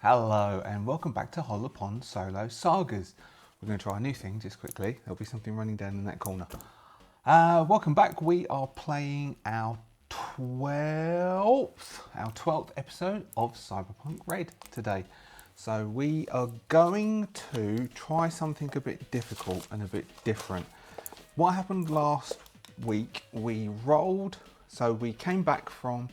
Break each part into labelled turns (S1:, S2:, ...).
S1: Hello and welcome back to Holopon Solo Sagas. We're going to try a new thing just quickly. There'll be something running down in that corner. Welcome back. We are playing our 12th episode of Cyberpunk Red today. So we are going to try something a bit difficult and a bit different. What happened last week, we rolled, so we came back from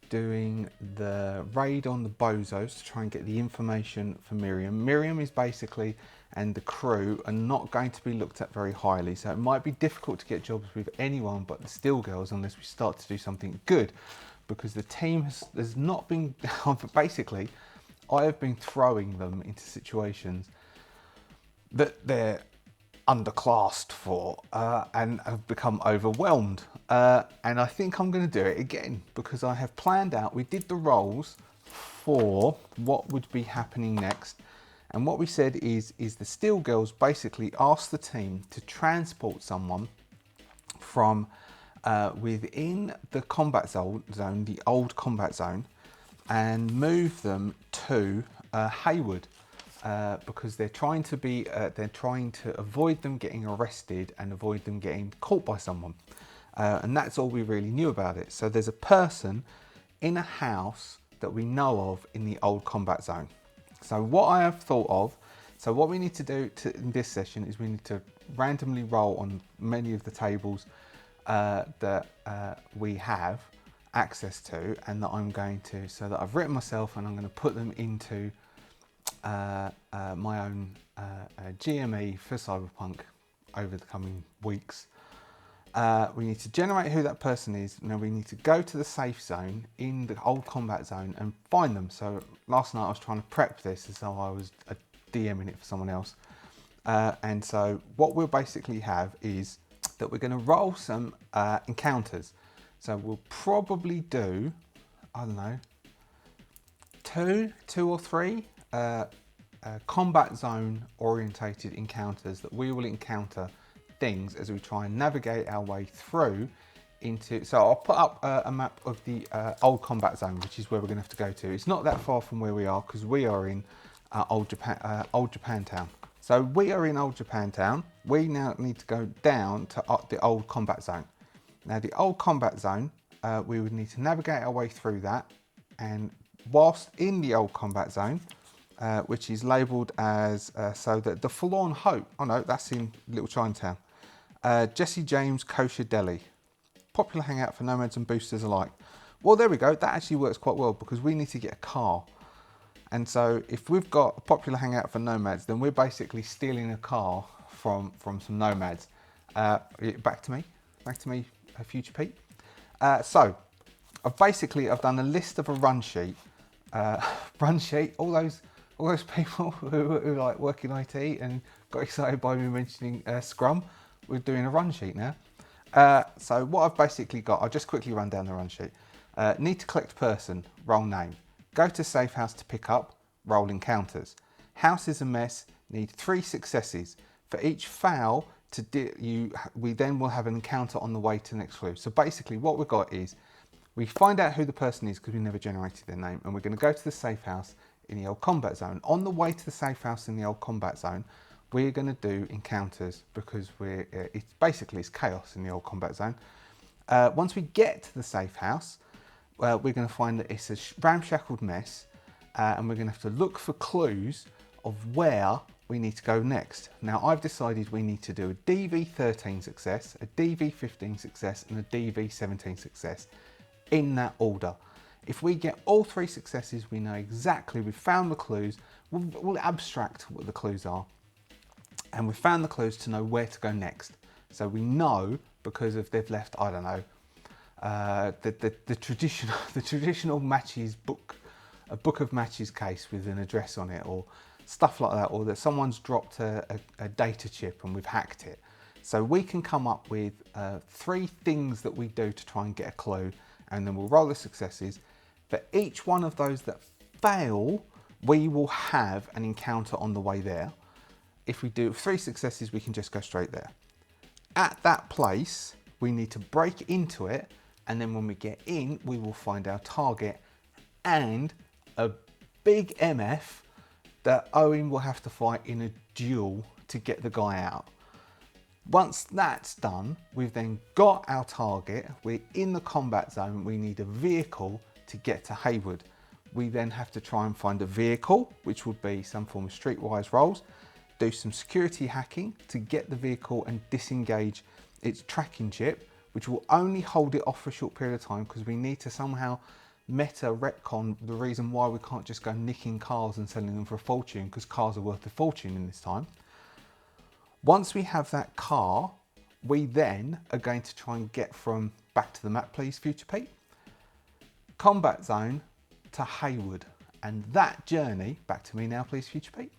S1: doing the raid on the bozos to try and get the information for Miriam. Miriam is basically, and the crew are not going to be looked at very highly, so it might be difficult to get jobs with anyone but the Steel Girls unless we start to do something good, because the team has not been, basically I have been throwing them into situations that they're underclassed for and have become overwhelmed, and I think I'm going to do it again because I have planned out. We did the roles for what would be happening next, and what we said is the Steel Girls basically asked the team to transport someone from within the combat zone, the old combat zone, and move them to Hayward. Because they're trying to avoid them getting arrested and avoid them getting caught by someone, and that's all we really knew about it. So there's a person in a house that we know of in the old combat zone. So what I have thought of, so what we need to do in this session is we need to randomly roll on many of the tables that we have access to, and that I'm going to, so that I've written myself, and I'm going to put them into my own GME for Cyberpunk over the coming weeks. We need to generate who that person is. Now we need to go to the safe zone in the old combat zone and find them. So last night I was trying to prep this as though I was DMing it for someone else. And so what we'll basically have is that we're going to roll some encounters. So we'll probably do, I don't know, two or three combat zone orientated encounters that we will encounter things as we try and navigate our way through into. So I'll put up a map of the old combat zone, which is where we're going to have to go to. It's not that far from where we are because we are in old Japantown. So we are in old Japantown. We now need to go down to the old combat zone. Now the old combat zone, we would need to navigate our way through that, and whilst in the old combat zone, which is labelled as, so that the Forlorn Hope, oh no, that's in Little Chinatown, Jesse James Kosher Deli, popular hangout for nomads and boosters alike. Well, there we go, that actually works quite well because we need to get a car. And so if we've got a popular hangout for nomads, then we're basically stealing a car from some nomads. Back to me, future Pete. So I've done a list of a run sheet. All those people who like work in IT and got excited by me mentioning Scrum. We're doing a run sheet now. So what I've basically got, I'll just quickly run down the run sheet. Need to collect person, roll name. Go to safe house to pick up, roll encounters. House is a mess, need 3 successes. For each fail, we then will have an encounter on the way to the next clue. So basically what we've got is, we find out who the person is because we never generated their name, and we're going to go to the safe house in the old combat zone. On the way to the safe house in the old combat zone, we're going to do encounters because it's chaos in the old combat zone. Once we get to the safe house, we're going to find that it's a ramshackled mess, and we're going to have to look for clues of where we need to go next. Now I've decided we need to do a DV13 success, a DV15 success, and a DV17 success, in that order. If we get all 3 successes, we know exactly, we've found the clues. We'll abstract what the clues are, and we've found the clues to know where to go next. So we know, because if they've left, I don't know, the traditional matches book, a book of matches case with an address on it, or stuff like that, or that someone's dropped a data chip and we've hacked it. So we can come up with 3 things that we do to try and get a clue, and then we'll roll the successes. For each one of those that fail, we will have an encounter on the way there. If we do 3 successes, we can just go straight there. At that place, we need to break into it, and then when we get in, we will find our target and a big MF that Owen will have to fight in a duel to get the guy out. Once that's done, we've then got our target, we're in the combat zone, we need a vehicle to get to Haywood. We then have to try and find a vehicle, which would be some form of streetwise rolls, do some security hacking to get the vehicle and disengage its tracking chip, which will only hold it off for a short period of time because we need to somehow meta retcon the reason why we can't just go nicking cars and selling them for a fortune, because cars are worth a fortune in this time. Once we have that car, we then are going to try and get from back to the map, please, Future Pete, combat zone to Haywood. And that journey, back to me now, please, Future Pete,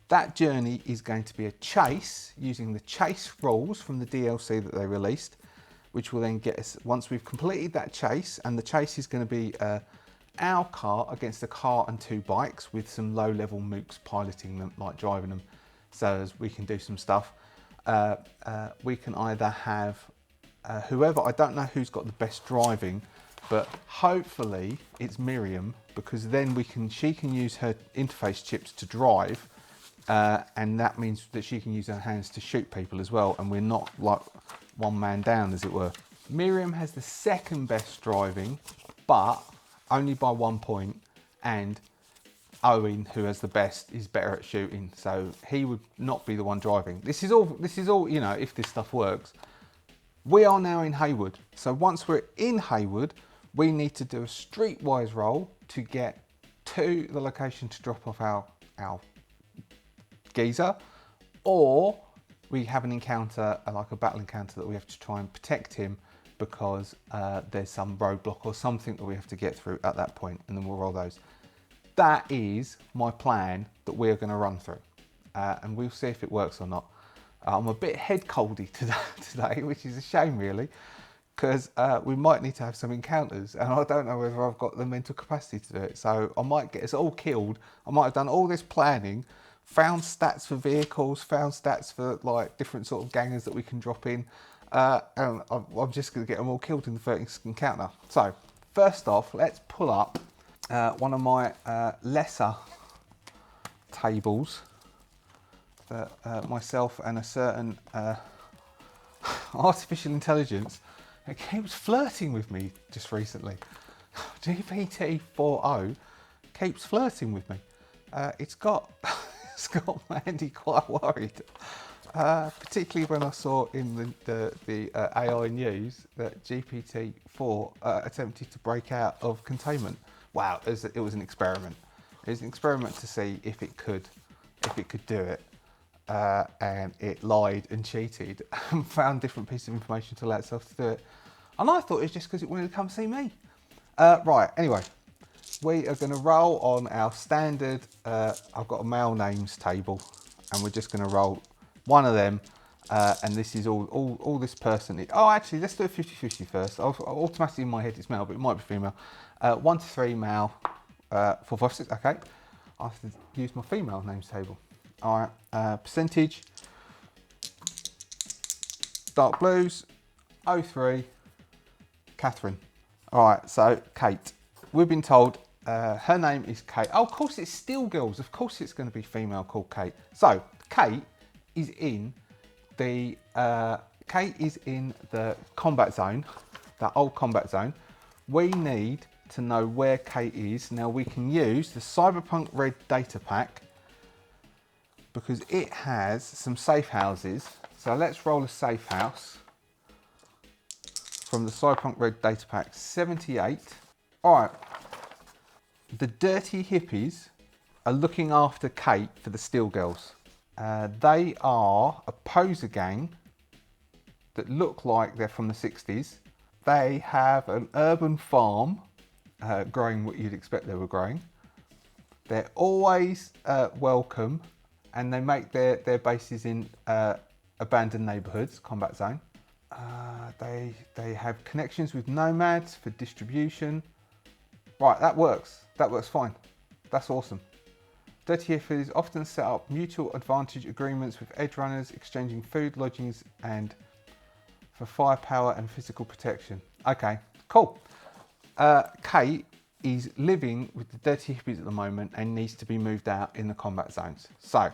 S1: that journey is going to be a chase using the chase rules from the DLC that they released, which will then get us, once we've completed that chase, and the chase is going to be our car against a car and 2 bikes with some low-level mooks piloting them, like driving them, so as we can do some stuff. We can either have whoever, I don't know who's got the best driving, but hopefully it's Miriam, because then she can use her interface chips to drive, and that means that she can use her hands to shoot people as well, and we're not like one man down, as it were. Miriam has the second best driving, but only by 1 point, and Owen, who has the best, is better at shooting, so he would not be the one driving. This is all, you know, if this stuff works. We are now in Haywood, so once we're in Haywood, we need to do a streetwise roll to get to the location to drop off our geezer, or we have an encounter, like a battle encounter, that we have to try and protect him because there's some roadblock or something that we have to get through at that point, and then we'll roll those. That is my plan that we're going to run through, and we'll see if it works or not. I'm a bit head coldy today, which is a shame really, because we might need to have some encounters, and I don't know whether I've got the mental capacity to do it. So I might get us all killed. I might have done all this planning, found stats for vehicles, found stats for like different sort of gangers that we can drop in, and I'm just going to get them all killed in the first encounter. So first off, let's pull up one of my lesser tables that myself and a certain artificial intelligence, it keeps flirting with me just recently. GPT-4o keeps flirting with me. It's got Mandy quite worried, particularly when I saw in the AI news that GPT-4 attempted to break out of containment. Wow, it was an experiment. It was an experiment to see if it could do it. And it lied and cheated and found different pieces of information to allow itself to do it. And I thought it was just because it wanted to come see me. Right, anyway, we are going to roll on our standard, I've got a male names table, and we're just going to roll one of them. And this is all this person. Oh, actually, let's do a 50-50 first. Automatically in my head it's male, but it might be female. 1 to 3 male, 4, 5, 6, okay. I have to use my female names table. All right, percentage, dark blues, 03, Catherine. All right, so Kate. We've been told her name is Kate. Oh, of course it's Steel Girls. Of course it's going to be female called Kate. So Kate is in the combat zone, that old combat zone. We need to know where Kate is. Now we can use the Cyberpunk Red data pack, because it has some safe houses. So let's roll a safe house from the Cyberpunk Red data pack, 78. All right, the Dirty Hippies are looking after Kate for the Steel Girls. They are a poser gang that look like they're from the 60s. They have an urban farm growing what you'd expect they were growing. They're always welcome, and they make their bases in abandoned neighbourhoods, combat zone. They have connections with nomads for distribution. Right, that works. That works fine. That's awesome. Dirty Hippies often set up mutual advantage agreements with edge runners, exchanging food, lodgings, and for firepower and physical protection. Okay, cool. Kate is living with the dirty hippies at the moment and needs to be moved out in the combat zones. So,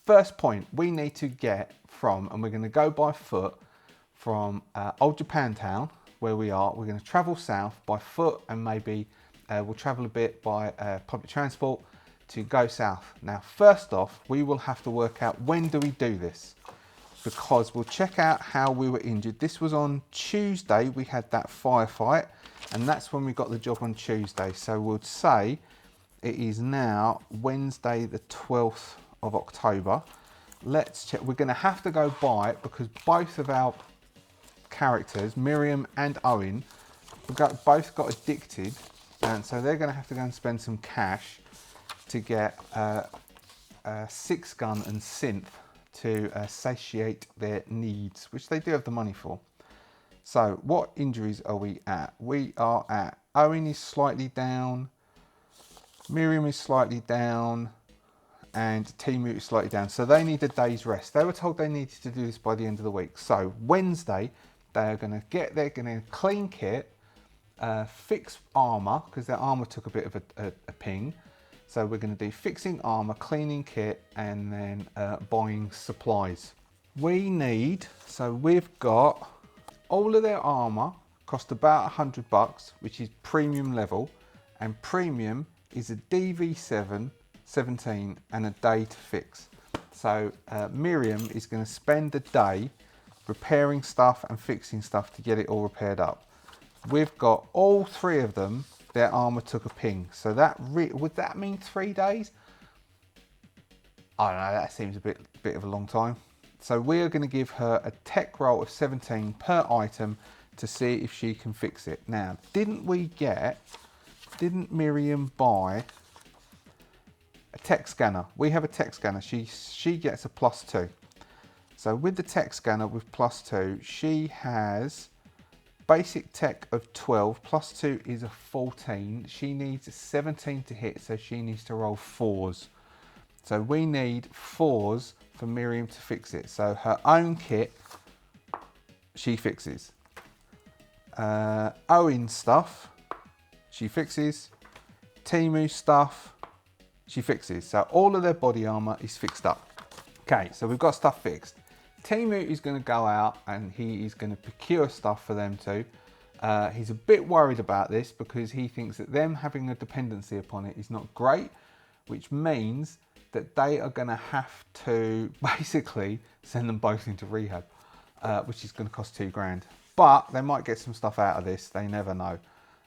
S1: first point we need to get from, and we're going to go by foot from Old Japantown, where we are. We're going to travel south by foot, and maybe we'll travel a bit by public transport to go south. Now, first off, we will have to work out when do we do this, because we'll check out how we were injured. This was on Tuesday, we had that firefight, and that's when we got the job on Tuesday. So we'll say it is now Wednesday the 12th of October. Let's check. We're going to have to go by it because both of our characters, Miriam and Owen, both got addicted, and so they're going to have to go and spend some cash to get a 6-gun and synth to satiate their needs, which they do have the money for. So what injuries are we at? We are at, Owen is slightly down, Miriam is slightly down, and Timu is slightly down. So they need a day's rest. They were told they needed to do this by the end of the week. So Wednesday, they're going to clean kit, fix armor, because their armor took a bit of a ping. So we're going to do fixing armor, cleaning kit, and then buying supplies. We need, so we've got all of their armor cost about $100, which is premium level, and premium is a DV7 17 and a day to fix. So Miriam is going to spend the day repairing stuff and fixing stuff to get it all repaired up. We've got all three of them, their armor took a ping. So that would that mean 3 days? I don't know, that seems a bit of a long time. So we are going to give her a tech roll of 17 per item to see if she can fix it. Now, didn't Miriam buy a tech scanner? We have a tech scanner. She gets a +2. So with the tech scanner with +2, she has basic tech of 12, +2 is a 14. She needs a 17 to hit, so she needs to roll 4s. So we need 4s for Miriam to fix it. So her own kit, she fixes. Owen's stuff, she fixes. Timu's stuff, she fixes. So all of their body armor is fixed up. Okay, so we've got stuff fixed. Timu is going to go out and he is going to procure stuff for them too. He's a bit worried about this because he thinks that them having a dependency upon it is not great, which means that they are going to have to basically send them both into rehab, which is going to cost $2 grand. But they might get some stuff out of this, they never know.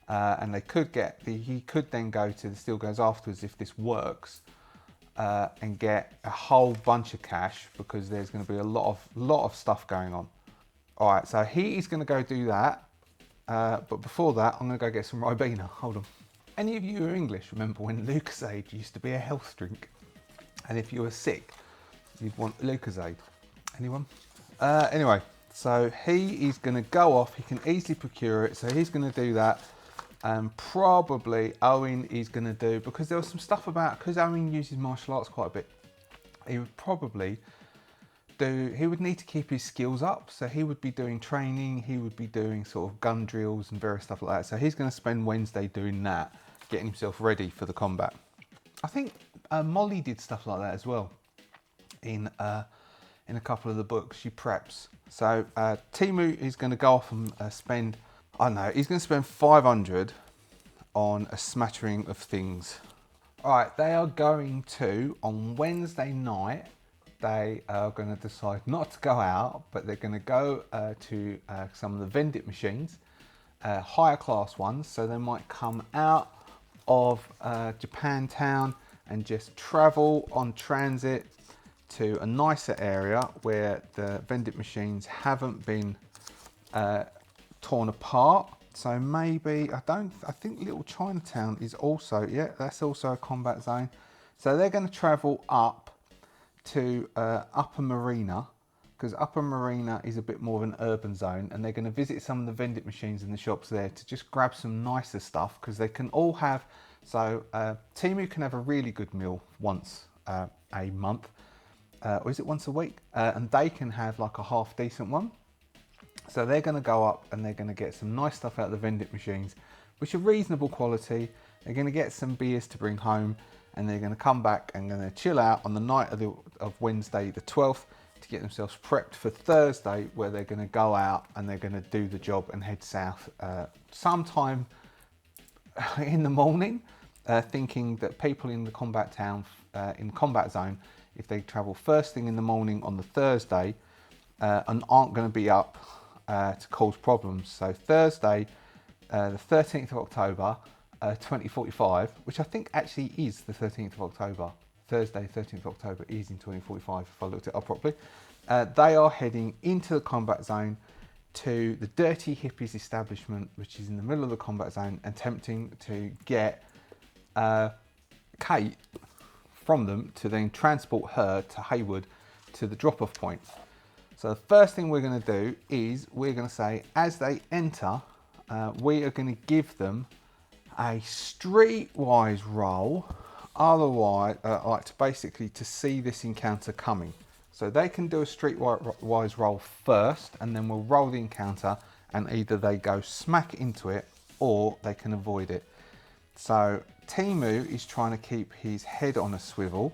S1: And they could he could then go to the Steel Goes afterwards if this works, and get a whole bunch of cash because there's going to be a lot of stuff going on. All right, so he is going to go do that. But before that, I'm going to go get some Ribena. Hold on. Any of you who are English remember when Lucozade used to be a health drink? And if you were sick, you'd want Lucozade. Anyone? Anyway, so he is going to go off. He can easily procure it. So he's going to do that. Probably Owen is going to do, because there was some stuff about, because Owen uses martial arts quite a bit, he would probably he would need to keep his skills up. So he would be doing training, he would be doing sort of gun drills and various stuff like that. So he's going to spend Wednesday doing that, getting himself ready for the combat. I think Molly did stuff like that as well in a couple of the books. She preps. So Timu is going to go off and spend, I don't know, he's going to spend 500 on a smattering of things. All right, they are going to, on Wednesday night, they are going to decide not to go out, but they're going to go to some of the vending machines, higher class ones. So they might come out of Japantown and just travel on transit to a nicer area where the vending machines haven't been torn apart. So maybe, I think Little Chinatown is also, yeah, that's also a combat zone. So they're going to travel up to Upper Marina, because Upper Marina is a bit more of an urban zone, and they're going to visit some of the vending machines in the shops there to just grab some nicer stuff, because they can all have, so Timu can have a really good meal once a month, or is it once a week? And they can have like a half decent one. So they're going to go up and they're going to get some nice stuff out of the vending machines, which are reasonable quality. They're going to get some beers to bring home, and they're going to come back and going to chill out on the night of Wednesday the 12th to get themselves prepped for Thursday, where they're going to go out and they're going to do the job and head south sometime in the morning, thinking that people in the combat town, in the combat zone, if they travel first thing in the morning on the Thursday, and aren't going to be up to cause problems. So Thursday, the 13th of October, 2045, which I think actually is the 13th of October. Thursday, 13th of October is in 2045, if I looked it up properly. They are heading into the combat zone to the Dirty Hippies establishment, which is in the middle of the combat zone, attempting to get Kate from them to then transport her to Haywood to the drop-off point. So the first thing we're going to do is we're going to say, as they enter, we are going to give them a streetwise roll, otherwise like to see this encounter coming. So they can do a streetwise roll first, and then we'll roll the encounter, and either they go smack into it or they can avoid it. So Timu is trying to keep his head on a swivel.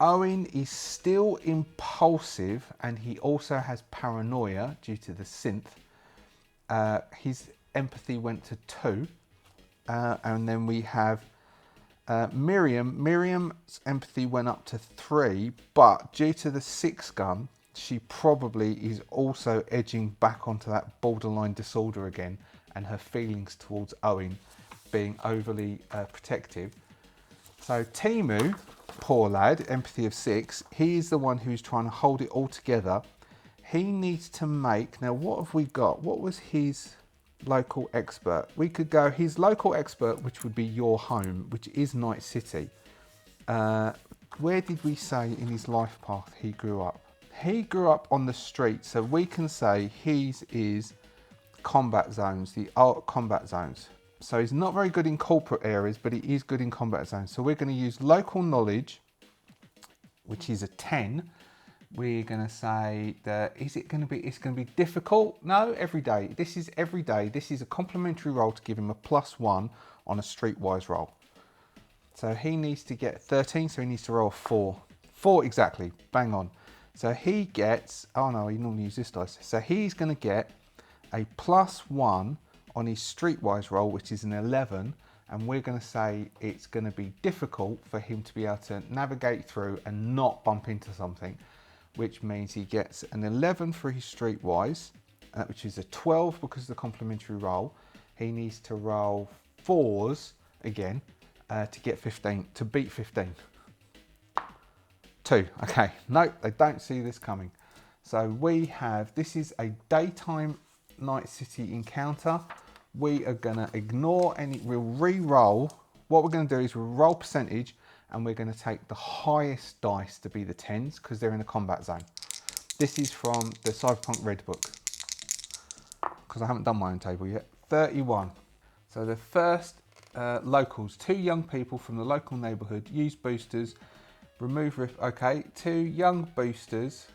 S1: Owen is still impulsive, and he also has paranoia due to the synth. His empathy went to 2. And then we have Miriam. Miriam's empathy went up to 3, but due to the 6 gun, she probably is also edging back onto that borderline disorder again, and her feelings towards Owen being overly protective. So Timu, poor lad, empathy of 6, he is the one who's trying to hold it all together. He needs to make, now what have we got? What was his local expert? We could go his local expert, which would be your home, which is Night City. Where did we say in his life path he grew up? He grew up on the street, so we can say his is combat zones, the alt combat zones. So he's not very good in corporate areas, but he is good in combat zones. So we're going to use local knowledge, which is a 10. We're going to say that, it's going to be difficult? No, every day. This is every day. This is a complimentary roll to give him a +1 on a streetwise roll. So he needs to get 13, so he needs to roll a 4. 4 exactly, bang on. So he gets, oh no, he normally uses this dice. So he's going to get a +1 on his streetwise roll, which is an 11. And we're going to say it's going to be difficult for him to be able to navigate through and not bump into something, which means he gets an 11 for his streetwise, which is a 12 because of the complimentary roll. He needs to roll 4s again to get 15, to beat 15. 2, okay, no, they don't see this coming. So we have, this is a daytime Night City encounter. We are gonna ignore any, we'll re-roll. What we're gonna do is we'll roll percentage, and we're going to take the highest dice to be the 10s because they're in a combat zone. This is from the Cyberpunk Red book, because I haven't done my own table yet. 31. So the first locals, 2 young people from the local neighbourhood, use boosters, remove rift. Okay, 2 young boosters.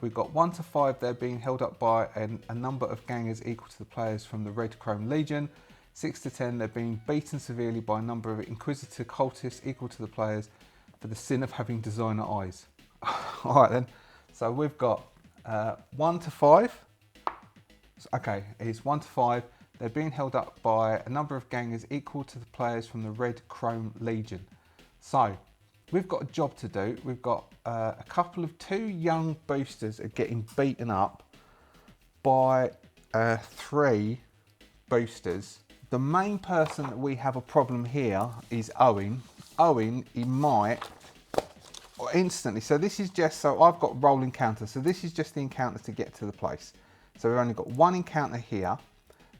S1: We've got 1 to 5. They're being held up by a number of gangers equal to the players from the Red Chrome Legion. 6 to 10, they're being beaten severely by a number of inquisitor cultists equal to the players for the sin of having designer eyes. All right then, so we've got 1 to 5. Okay, it's 1 to 5. They're being held up by a number of gangers equal to the players from the Red Chrome Legion. So we've got a job to do. We've got a couple of 2 young boosters are getting beaten up by 3 boosters. The main person that we have a problem here is Owen. Owen, he might instantly, so this is just, so I've got roll encounter, so this is just the encounter to get to the place. So we've only got 1 encounter here,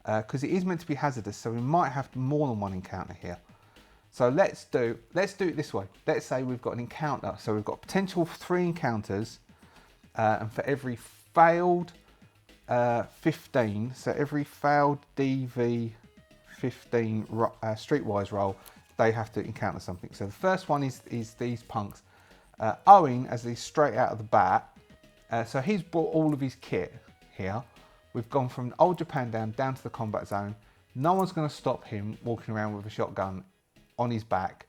S1: because it is meant to be hazardous, so we might have more than 1 encounter here. So let's do it this way. Let's say we've got an encounter, so we've got potential 3 encounters, and for every failed 15, so every failed DV 15 streetwise roll, they have to encounter something. So the first one is these punks. Owen, as he's straight out of the bat, so he's brought all of his kit here. We've gone from old Japan down to the combat zone. No one's going to stop him walking around with a shotgun on his back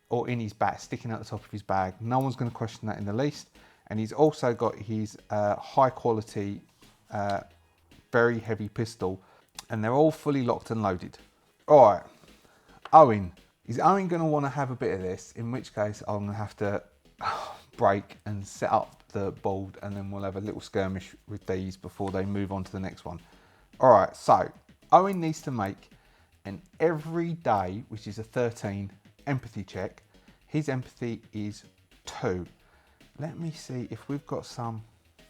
S1: or in his back, sticking out the top of his bag. No one's going to question that in the least. And he's also got his high quality, very heavy pistol, and they're all fully locked and loaded. All right, Owen. Is Owen going to want to have a bit of this? In which case, I'm going to have to break and set up the board, and then we'll have a little skirmish with these before they move on to the next one. All right, so Owen needs to make an everyday, which is a 13, empathy check. His empathy is 2. Let me see if we've got some,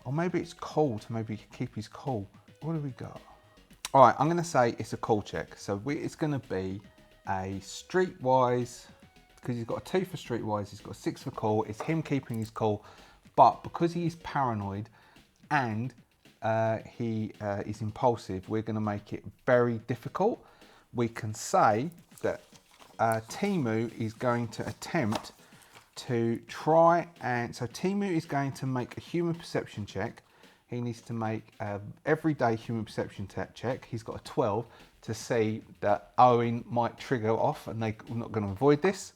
S1: or maybe it's cool to maybe keep his cool. What do we got? All right, I'm going to say it's a cool check. So it's going to be a streetwise, because he's got a 2 for streetwise, he's got a 6 for cool. It's him keeping his cool, but because he is paranoid and he is impulsive, we're going to make it very difficult. We can say that Timu is going to attempt to try and, so Timu is going to make a human perception check. He needs to make an everyday human perception check. He's got a 12 to see that Owen might trigger off and they're not going to avoid this.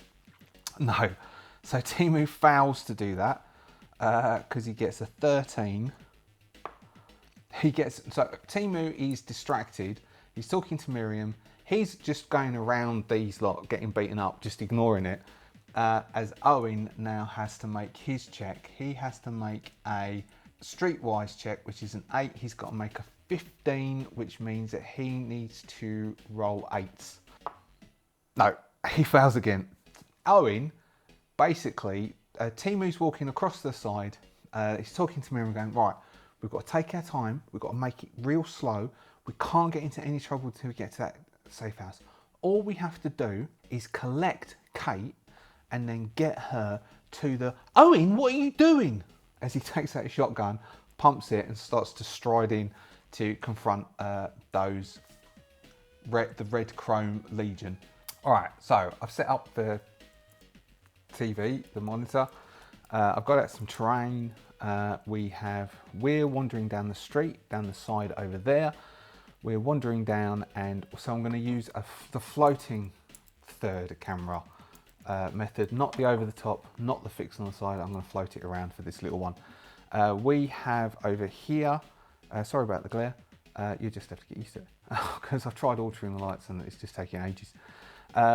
S1: No. So Timu fails to do that because he gets a 13. So Timu is distracted. He's talking to Miriam. He's just going around these lot, getting beaten up, just ignoring it. As Owen now has to make his check. He has to make a streetwise check, which is an 8. He's got to make a 15, which means that he needs to roll 8s. No, he fails again. Owen, basically, Timu's walking across the side. He's talking to Miriam going, right, we've got to take our time. We've got to make it real slow. We can't get into any trouble until we get to that safe house. All we have to do is collect Kate and then get her to the... Owen, what are you doing? As he takes out his shotgun, pumps it and starts to stride in to confront the Red Chrome Legion. All right, so I've set up the TV, the monitor. I've got out some terrain. We're wandering down the street, down the side over there. We're wandering down, and so I'm going to use the floating third camera method, not the over the top, not the fixed on the side. I'm going to float it around for this little one. We have over here, sorry about the glare, you just have to get used to it because I've tried altering the lights and it's just taking ages.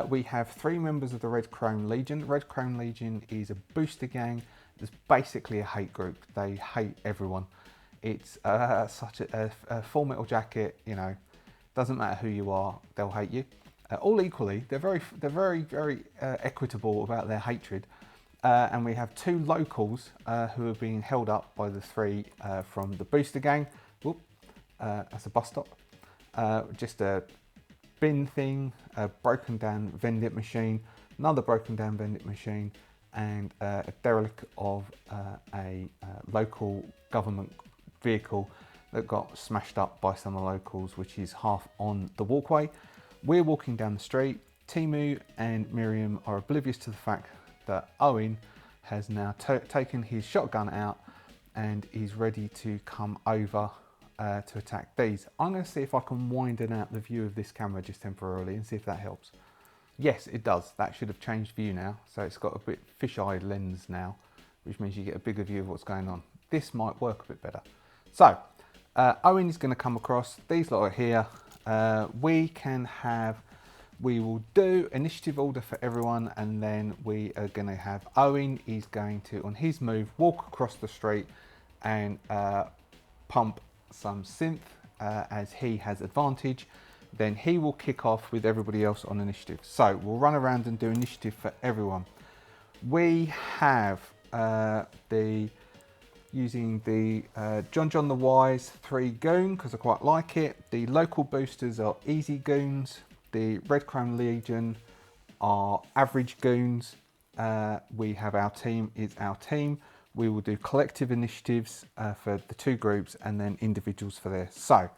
S1: We have 3 members of the Red Chrome Legion. Red Chrome Legion is a booster gang. It's basically a hate group. They hate everyone. It's such a full metal jacket, you know, doesn't matter who you are, they'll hate you. All equally, they're very equitable about their hatred. And we have 2 locals who are being held up by the 3 from the booster gang. Whoop, that's a bus stop. Just a bin thing, a broken down vending machine, another broken down vending machine, and a derelict of a local government vehicle that got smashed up by some of the locals, which is half on the walkway. We're walking down the street. Timu and Miriam are oblivious to the fact that Owen has now taken his shotgun out and is ready to come over to attack these. I'm going to see if I can widen out the view of this camera just temporarily and see if that helps. Yes, it does. That should have changed view now. So it's got a bit fisheye lens now, which means you get a bigger view of what's going on. This might work a bit better. So Owen is going to come across. These lot are here. We will do initiative order for everyone, and then we are going to have Owen is going to, on his move, walk across the street and pump some synth as he has advantage. Then he will kick off with everybody else on initiative. So we'll run around and do initiative for everyone. We have using the John the Wise 3 goon because I quite like it. The local boosters are easy goons. The Red Chrome Legion are average goons. We have our team is our team. We will do collective initiatives for the 2 groups and then individuals for this. So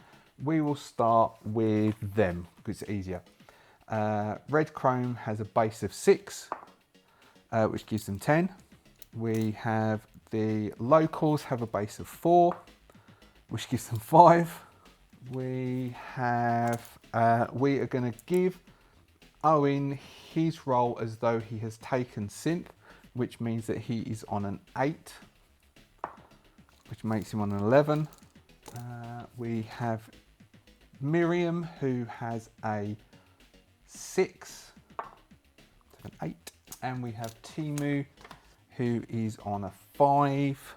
S1: we will start with them because it's easier. Red Chrome has a base of 6, which gives them 10. We have the locals have a base of 4, which gives them 5. We are going to give Owen, his roll as though he has taken synth, which means that he is on an 8, which makes him on an 11. We have Miriam, who has a 6, an 8, and we have Timu, who is on a 5,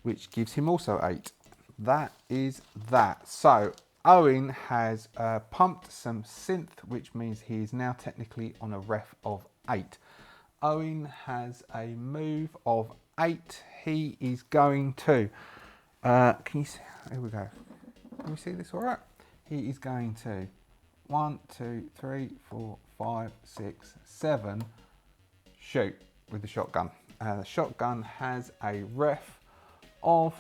S1: which gives him also 8. That is that. So Owen has pumped some synth, which means he is now technically on a ref of 8. Owen has a move of 8. He is going to, can you see, here we go. Can we see this all right? He is going to 1, 2, 3, 4, 5, 6, 7, shoot with the shotgun. The shotgun has a ref of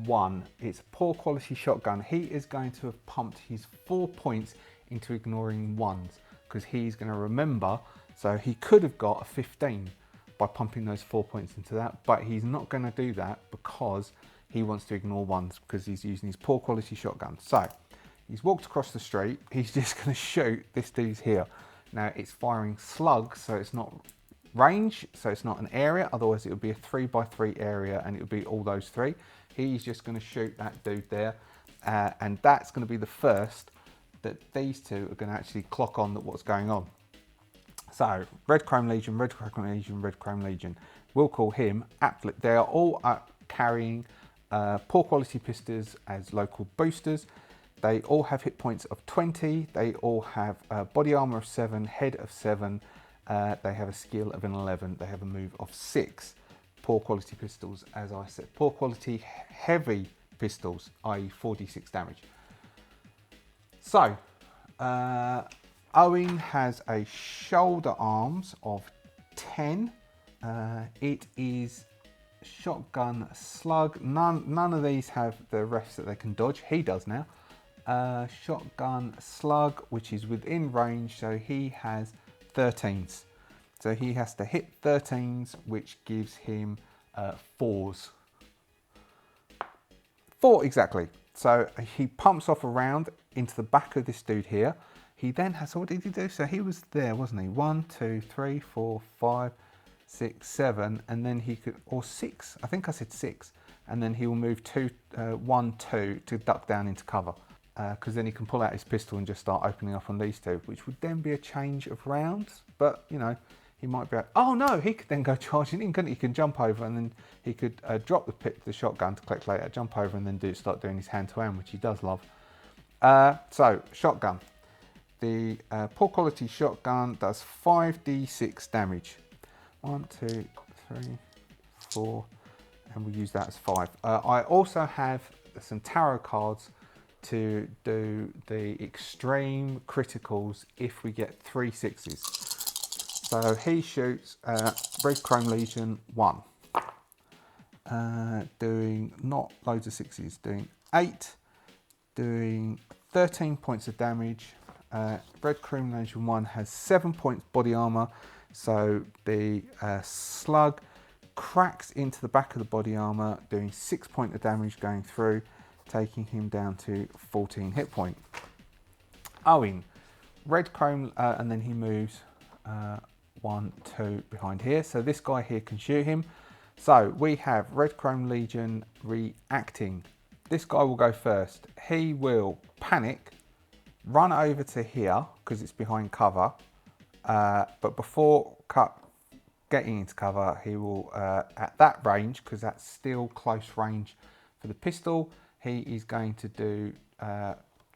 S1: 1. It's a poor quality shotgun. He is going to have pumped his 4 points into ignoring 1s because he's going to remember. So he could have got a 15 by pumping those 4 points into that, but he's not going to do that because he wants to ignore 1s because he's using his poor quality shotgun. So he's walked across the street. He's just going to shoot this dude's here. Now it's firing slugs, so it's not range, so it's not an area. Otherwise it would be a 3x3 area and it would be all those 3. He's just going to shoot that dude there, and that's going to be the first that these two are going to actually clock on that what's going on. So Red Chrome Legion, Red Chrome Legion, Red Chrome Legion. We'll call him Applet. They are all carrying poor quality pistols as local boosters. They all have hit points of 20. They all have body armor of 7, head of 7. They have a skill of an 11. They have a move of 6. Poor quality pistols, as I said. Poor quality heavy pistols, i.e. 4d6 damage. So, Owen has a shoulder arms of 10. It is shotgun slug. None of these have the refs that they can dodge. He does now. Shotgun slug, which is within range, so he has 13s. So he has to hit 13s, which gives him 4s. 4 exactly. So he pumps off a round into the back of this dude here. He then has, so what did he do? So he was there, wasn't he? 1, 2, 3, 4, 5, 6, 7, and then he could, or 6, I think I said 6, and then he will move 1, 2 to duck down into cover. Because then he can pull out his pistol and just start opening up on these two, which would then be a change of rounds. But, you know, he might be able, oh no, he could then go charging in, couldn't he? He can jump over and then he could drop the shotgun to collect later, jump over and then start doing his hand-to-hand, which he does love. So, shotgun. The poor quality shotgun does 5d6 damage. 1, 2, 3, 4, and we'll use that as 5. I also have some tarot cards to do the extreme criticals if we get 3 6s. So he shoots Red Chrome Legion 1, doing not loads of 6s, doing 8, doing 13 points of damage. Red Chrome Legion 1 has 7 points body armor, so the slug cracks into the back of the body armor, doing 6 points of damage going through, taking him down to 14 hit point. Owen, Red Chrome, and then he moves 1, 2 behind here. So this guy here can shoot him. So we have Red Chrome Legion reacting. This guy will go first. He will panic, run over to here because it's behind cover. But before getting into cover, he will, at that range, because that's still close range for the pistol, he is going to do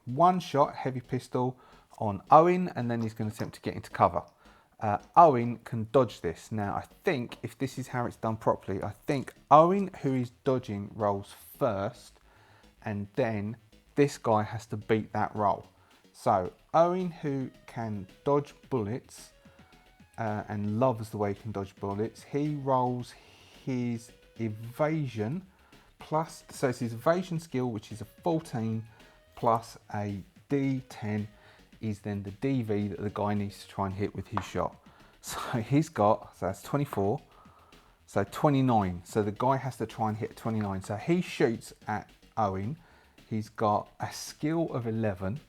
S1: 1 shot heavy pistol on Owen, and then he's going to attempt to get into cover. Owen can dodge this. Now, I think if this is how it's done properly, I think Owen, who is dodging, rolls first, and then this guy has to beat that roll. So Owen, who can dodge bullets and loves the way he can dodge bullets, he rolls his evasion plus, so it's his evasion skill, which is a 14 plus a D10 is then the DV that the guy needs to try and hit with his shot. So he's got, so that's 24, so 29. So the guy has to try and hit 29. So he shoots at Owen. He's got a skill of 11.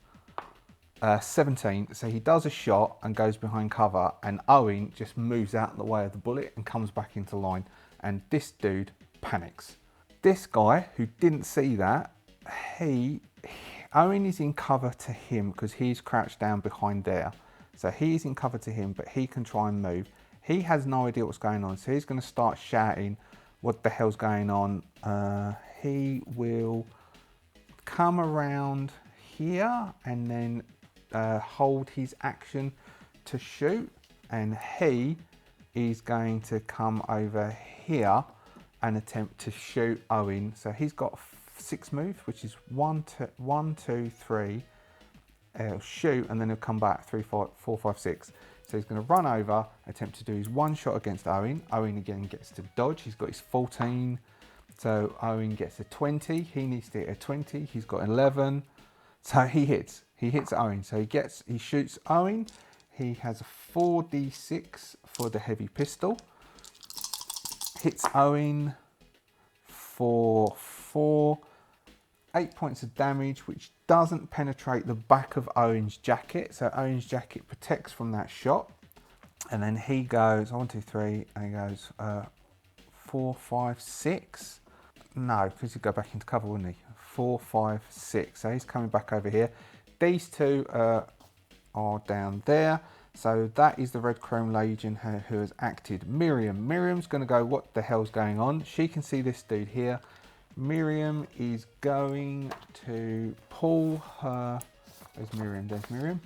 S1: 17. So he does a shot and goes behind cover, and Owen just moves out of the way of the bullet and comes back into line. And this dude panics. This guy who didn't see that, Owen is in cover to him because he's crouched down behind there. So he's in cover to him, but he can try and move. He has no idea what's going on, so he's going to start shouting what the hell's going on. He will come around here and then hold his action to shoot, and he is going to come over here and attempt to shoot Owen. So he's got 6 moves, which is 1, 2, 3. He'll shoot and then he'll come back 3, 4, 5, 6. So he's going to run over, attempt to do his 1 shot against Owen. Owen again gets to dodge. He's got his 14. So Owen gets a 20. He needs to hit a 20. He's got 11. So he hits. He hits Owen. So he shoots Owen. He has a 4d6 for the heavy pistol. Hits Owen for 8 points of damage, which doesn't penetrate the back of Owen's jacket. So Owen's jacket protects from that shot. And then he goes 1, 2, 3, and he goes 4, 5, 6. No, because he'd go back into cover, wouldn't he? 4, 5, 6. So he's coming back over here. These two are down there. So that is the Red Chrome Legion who has acted. Miriam's going to go, what the hell's going on? She can see this dude here. Miriam is going to pull her... There's Miriam.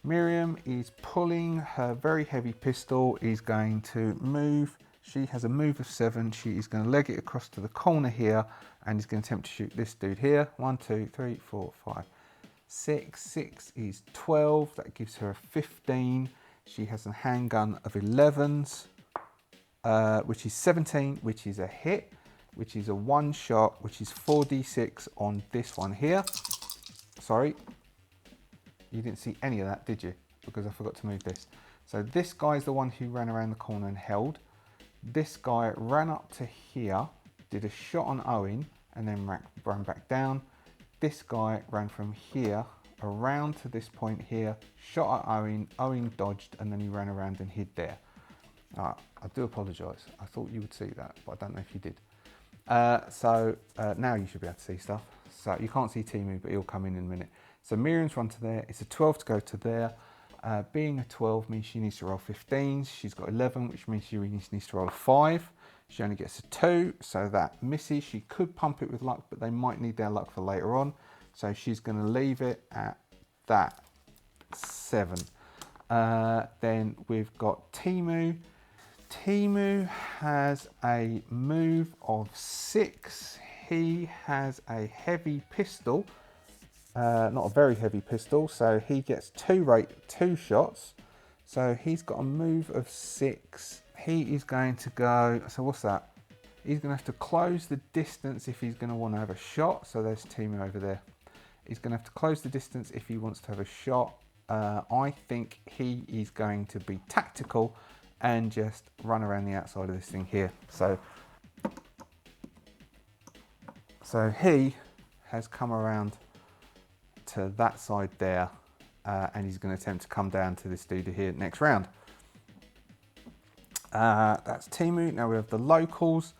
S1: Miriam is pulling her very heavy pistol, is going to move. She has a move of 7. She is going to leg it across to the corner here and is going to attempt to shoot this dude here. 1, 2, 3, 4, 5, 6. 6 is 12. That gives her a 15. She has a handgun of 11s, which is 17, which is a hit, which is a 1 shot, which is 4d6 on this one here. Sorry, you didn't see any of that, did you? Because I forgot to move this. So this guy's the one who ran around the corner and held. This guy ran up to here, did a shot on Owen, and then ran back down. This guy ran from here around to this point here, shot at Owen. Owen dodged, and then he ran around and hid there. I do apologise. I thought you would see that, but I don't know if you did. Now you should be able to see stuff. So you can't see Timu, but he'll come in a minute. So Miriam's run to there. It's a 12 to go to there. Being a 12 means she needs to roll 15s. She's got 11, which means she needs to roll a 5. She only gets a 2, so that misses. She could pump it with luck, but they might need their luck for later on. So she's going to leave it at that 7. Then we've got Timu. Timu has a move of 6. He has a heavy pistol. Not a very heavy pistol, so he gets 2 shots. So he's got a move of 6. He is going to go, so what's that? He's going to have to close the distance if he's going to want to have a shot. So there's Timu over there. He's going to have to close the distance if he wants to have a shot. I think he is going to be tactical and just run around the outside of this thing here. So he has come around to that side there, and he's going to attempt to come down to this dude here next round. That's Timu. Now we have the locals.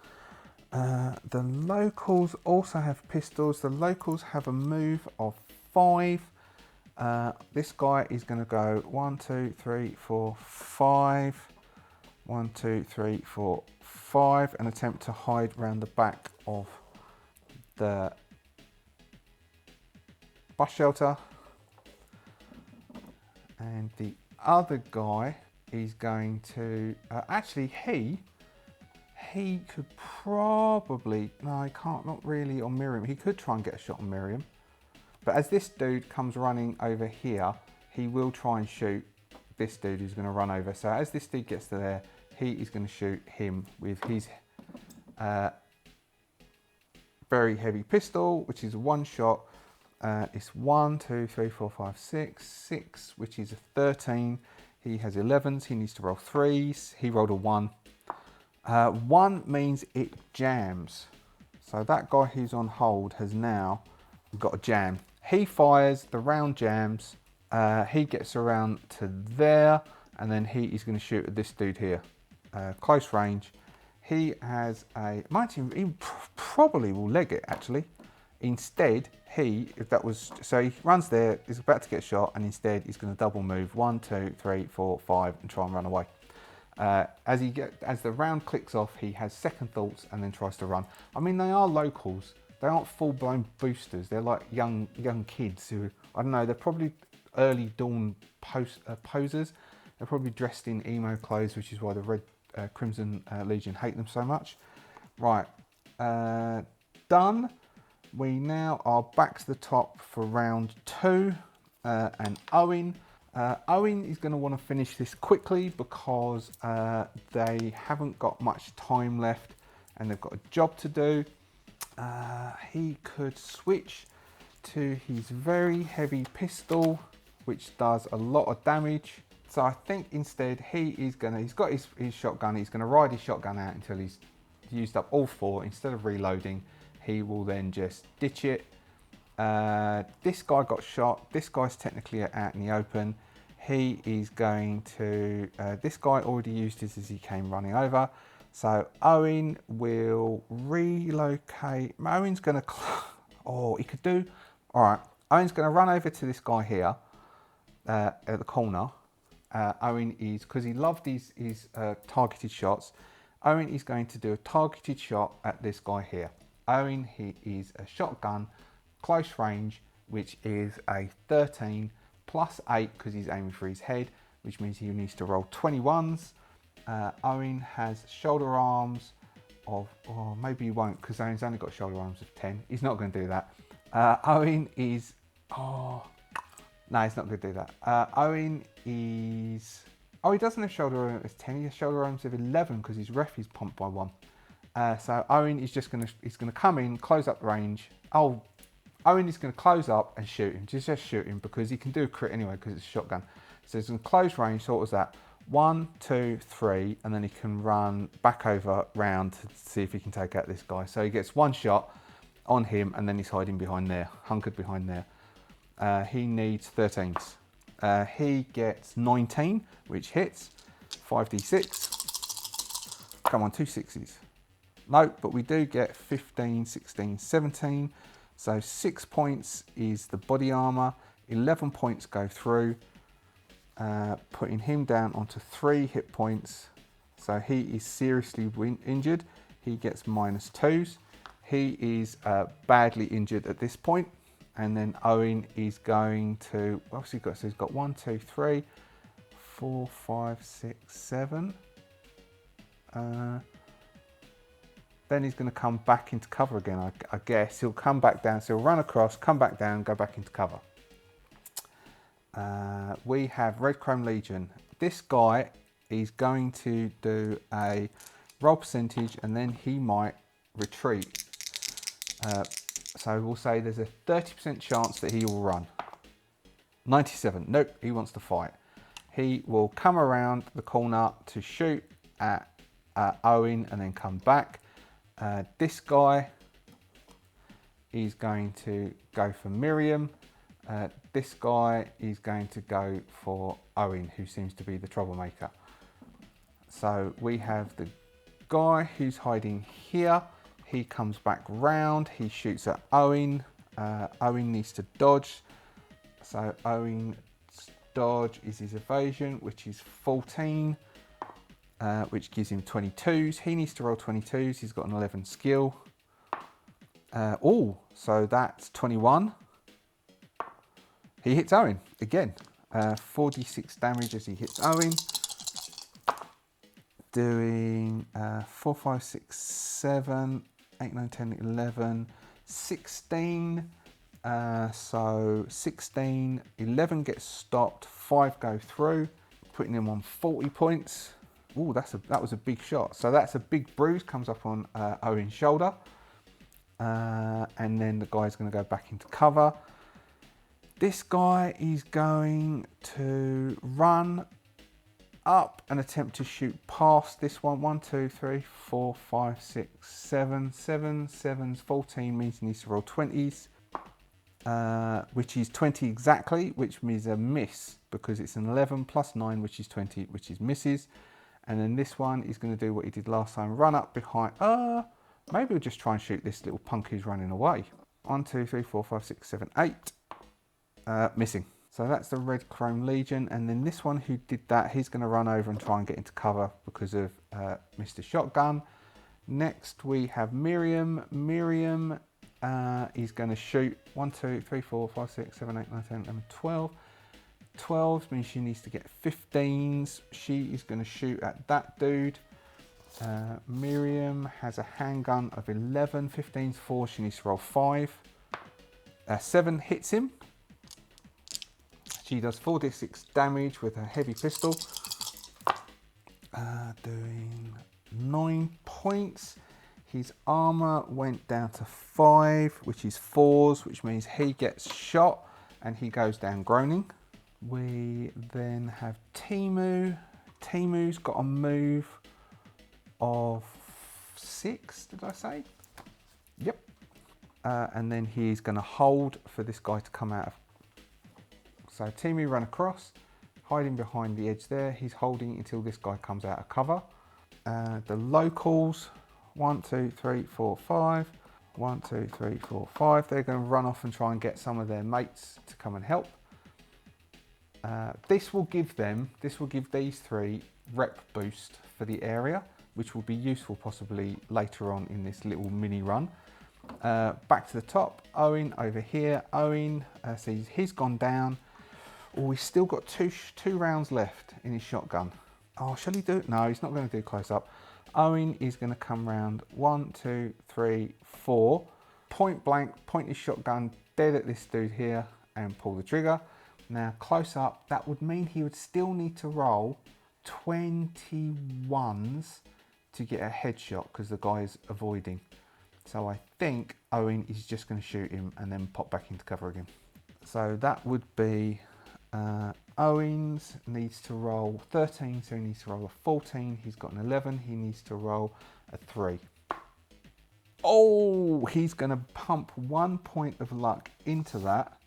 S1: The locals also have pistols. The locals have a move of 5. This guy is going to go 1, 2, 3, 4, 5. 1, 2, 3, 4, 5, and attempt to hide around the back of the bus shelter. And the other guy is going to actually he could probably, no, he can't, not really on Miriam. He could try and get a shot on Miriam, but as this dude comes running over here, he will try and shoot this dude who's going to run over. So as this dude gets to there, he is going to shoot him with his very heavy pistol, which is a 1 shot. It's 1, 2, 3, 4, 5, 6, 6, which is a 13. He has 11s. He needs to roll 3s. He rolled a 1. 1 means it jams. So that guy who's on hold has now got a jam. He fires, the round jams, He gets around to there, and then he is going to shoot at this dude here. Close range. He has a... he probably will leg it, actually. Instead, so he runs there, he's about to get shot, and instead he's going to double move 1, 2, 3, 4, 5, and try and run away. As the round clicks off, he has second thoughts and then tries to run. I mean, they are locals. They aren't full-blown boosters. They're like young kids who, I don't know, they're probably early dawn posers. They're probably dressed in emo clothes, which is why the Red Crimson Legion hate them so much. Right, done. We now are back to the top for round 2, and Owen. Owen is going to want to finish this quickly because they haven't got much time left and they've got a job to do. He could switch to his very heavy pistol, which does a lot of damage. So I think instead he's got his shotgun, he's going to ride his shotgun out until he's used up all 4. Instead of reloading, he will then just ditch it. This guy got shot. This guy's technically out in the open. He is going to... this guy already used his as he came running over. So Owen will relocate. Owen's going to... Oh, he could do... All right. Owen's going to run over to this guy here at the corner. Owen is... Because he loved his targeted shots. Owen is going to do a targeted shot at this guy here. Owen, he is a shotgun, close range, which is a 13 plus 8 because he's aiming for his head, which means he needs to roll 21s. Owen has shoulder arms of, or maybe he won't because Owen's only got shoulder arms of 10. He's not going to do that. Owen is, no, he's not going to do that. Owen is, he doesn't have shoulder arms of 10. He has shoulder arms of 11 because his ref is pumped by 1. So Owen is just going to come in, close up the range. Owen is going to close up and shoot him. Just shoot him because he can do a crit anyway because it's a shotgun. So he's going to close range. So what was that? 1, 2, 3, and then he can run back over round to see if he can take out this guy. So he gets 1 shot on him, and then he's hiding behind there, hunkered behind there. He needs 13s. He gets 19, which hits. 5d6. Come on, 2 6s. No, but we do get 15, 16, 17. So 6 points is the body armor. 11 points go through, putting him down onto 3 hit points. So he is seriously injured. He gets -2s. He is badly injured at this point. And then Owen is going to, what's he got? So he's got 1, 2, 3, 4, 5, 6, 7. Then he's going to come back into cover again, I guess. He'll come back down, so he'll run across, come back down, go back into cover. We have Red Chrome Legion. This guy is going to do a roll percentage and then he might retreat. So we'll say there's a 30% chance that he will run. 97, nope, he wants to fight. He will come around the corner to shoot at Owen and then come back. This guy is going to go for Miriam. This guy is going to go for Owen, who seems to be the troublemaker. So we have the guy who's hiding here. He comes back round, he shoots at Owen. Owen needs to dodge. So Owen's dodge is his evasion, which is 14. Which gives him 22s. He needs to roll 22s. He's got an 11 skill. So that's 21. He hits Owen again. 4d6 damage as he hits Owen. Doing 4, 5, 6, 7, 8, 9, 10, 11, 16. So 16, 11 gets stopped, 5 go through, putting him on 40 points. Oh, that was a big shot. So that's a big bruise, comes up on Owen's shoulder. And then the guy's going to go back into cover. This guy is going to run up and attempt to shoot past this one. 1, 2, 3, 4, 5, 6, 7. 7, 7's 14 means he needs to roll 20s. which is 20 exactly, which means a miss because it's an 11 plus 9, which is 20, which is misses. And then this one is going to do what he did last time, run up behind. Maybe we'll just try and shoot this little punk who's running away. 1, 2, 3, 4, 5, 6, 7, 8. Missing. So that's the Red Chrome Legion. And then this one who did that, he's going to run over and try and get into cover because of Mr. Shotgun. Next we have Miriam. Miriam is going to shoot 1, 2, 3, 4, 5, 6, 7, 8, 9, 10, 11, 12. 12 means she needs to get 15s. She is going to shoot at that dude. Miriam has a handgun of 11. 15's 4. She needs to roll 5. 7 hits him. She does 4d6 damage with her heavy pistol. Doing 9 points. His armor went down to 5, which is 4s, which means he gets shot and he goes down groaning. We then have Timu. Timu's got a move of 6, did I say? Yep. And then he's going to hold for this guy to come out of. So Timu run across, hiding behind the edge there. He's holding until this guy comes out of cover. The locals, 1, 2, 3, 4, 5. 1, 2, 3, 4, 5. They're going to run off and try and get some of their mates to come and help. This will give these 3 rep boost for the area, which will be useful possibly later on in this little mini run. Back to the top, Owen over here. Owen, see he's gone down. Oh, he's still got two rounds left in his shotgun. Oh, shall he do it? No, he's not going to do close up. Owen is going to come round 1, 2, 3, 4. Point blank, point his shotgun dead at this dude here and pull the trigger. Now close up, that would mean he would still need to roll 21s to get a headshot because the guy is avoiding. So I think Owen is just going to shoot him and then pop back into cover again. So that would be Owens needs to roll 13, so he needs to roll a 14. He's got an 11, he needs to roll a 3. Oh, he's going to pump 1 point of luck into that.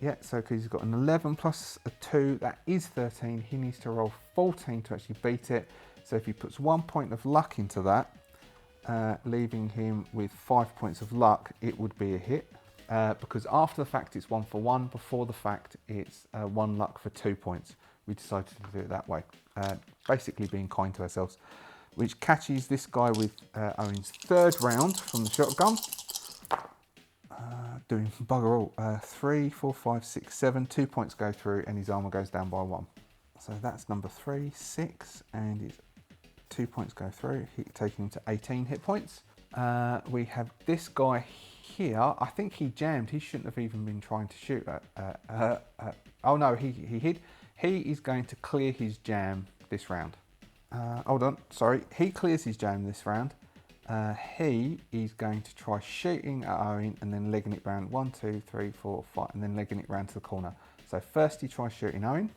S1: Yeah, so because he's got an 11 plus a 2, that is 13. He needs to roll 14 to actually beat it. So if he puts 1 point of luck into that, leaving him with 5 points of luck, it would be a hit. Because after the fact it's 1 for 1, before the fact it's 1 luck for 2 points. We decided to do it that way, basically being kind to ourselves, which catches this guy with Owen's 3rd round from the shotgun. Doing bugger all. 3, 4, 5, 6, 7, 2 points go through and his armor goes down by 1. So that's number 3, 6, and his 2 points go through, taking him to 18 hit points. We have this guy here. I think he jammed. He shouldn't have even been trying to shoot at. Oh no, he hid. He is going to clear his jam this round. Hold on, sorry. He clears his jam this round. He is going to try shooting at Owen and then legging it round 1, 2, 3, 4, 5, and then legging it round to the corner. So first he tries shooting Owen.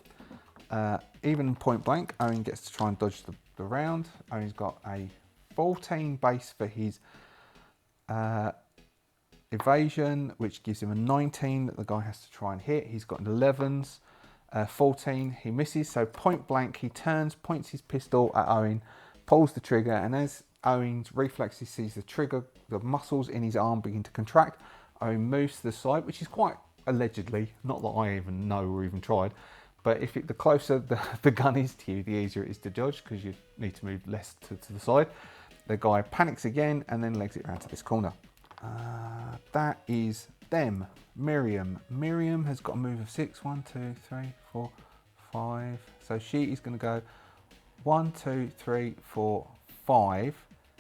S1: Even point blank, Owen gets to try and dodge the round. Owen's got a 14 base for his evasion, which gives him a 19 that the guy has to try and hit. He's got an 11s, 14, he misses. So point blank, he turns, points his pistol at Owen, pulls the trigger, and as Owen's reflexes sees the trigger, the muscles in his arm begin to contract. Owen moves to the side, which is quite allegedly, not that I even know or even tried, but if the closer the gun is to you, the easier it is to dodge because you need to move less to the side. The guy panics again and then legs it around to this corner. That is them. Miriam. Miriam has got a move of 6. 1, 2, 3, 4, 5. So she is going to go 1, 2, 3, 4, 5.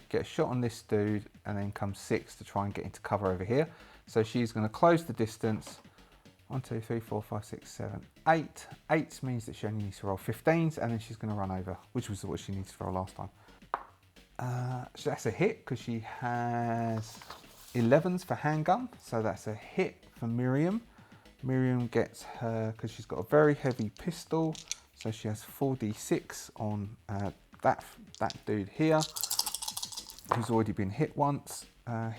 S1: Get a shot on this dude and then come 6 to try and get into cover over here. So she's going to close the distance. 1, 2, 3, 4, 5, 6, 7, 8. 8 means that she only needs to roll 15s and then she's going to run over, which was what she needs to roll last time. So that's a hit because she has 11s for handgun. So that's a hit for Miriam. Miriam gets her, because she's got a very heavy pistol. So she has 4d6 on that dude here, who's already been hit once.